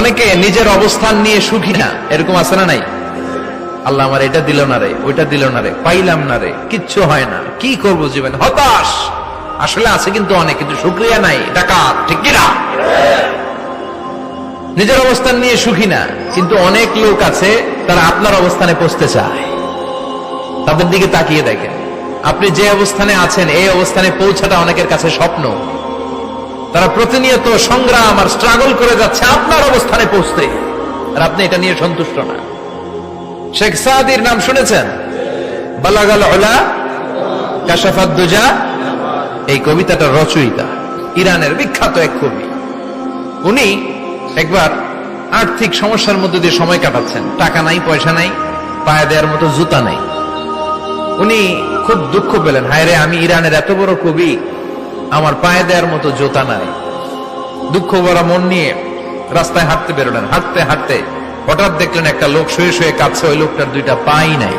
অনেকে নিজের অবস্থান নিয়ে সুখী না, এরকম আছে না নাই? আল্লাহ আমার এটা দিল না রে, ওইটা দিল না রে, পাইলাম না রে, কিচ্ছু হয় না, কি করব জীবনে, হতাশ। আসলে আছে কিন্তু অনেক, কিন্তু শুকরিয়া নাই, ডাকাত, ঠিক কিনা? নিজের অবস্থান নিয়ে সুখী না, কিন্তু অনেক লোক আছে তারা আপনার অবস্থানে পৌঁছতে চায়। তাদের দিকে তাকিয়ে দেখেন, আপনি যে অবস্থানে আছেন এই অবস্থানে পৌঁছাটা অনেকের কাছে স্বপ্ন। তারা প্রতিনিয়ত সংগ্রাম আর স্ট্রাগল করে যাচ্ছে আপনার অবস্থানে পৌঁছতে, আর আপনি এটা নিয়ে সন্তুষ্ট না। শেখ সাদির নাম শুনেছেন? বালাগাল উলা কাশাফাত দুজা, এই কবিতাটার রচয়িতা ইরানের বিখ্যাত এক কবি। উনি একবার আর্থিক সমস্যার মধ্যে দিয়ে সময় কাটাচ্ছেন, টাকা নাই, পয়সা নাই, পায়ে দেওয়ার মতো জুতা নাই। উনি খুব দুঃখ পেলেন, হায় রে, আমি ইরানের এত বড় কবি, আমার পায়ে দেওয়ার মতো জুতা নাই। দুঃখ ভরা মন নিয়ে রাস্তায় হাঁটতে বেরোলেন। হাঁটতে হাঁটতে হঠাৎ দেখলেন একটা লোক শুয়ে শুয়ে কাঁদছে, ওই লোকটার দুইটা পাই নাই।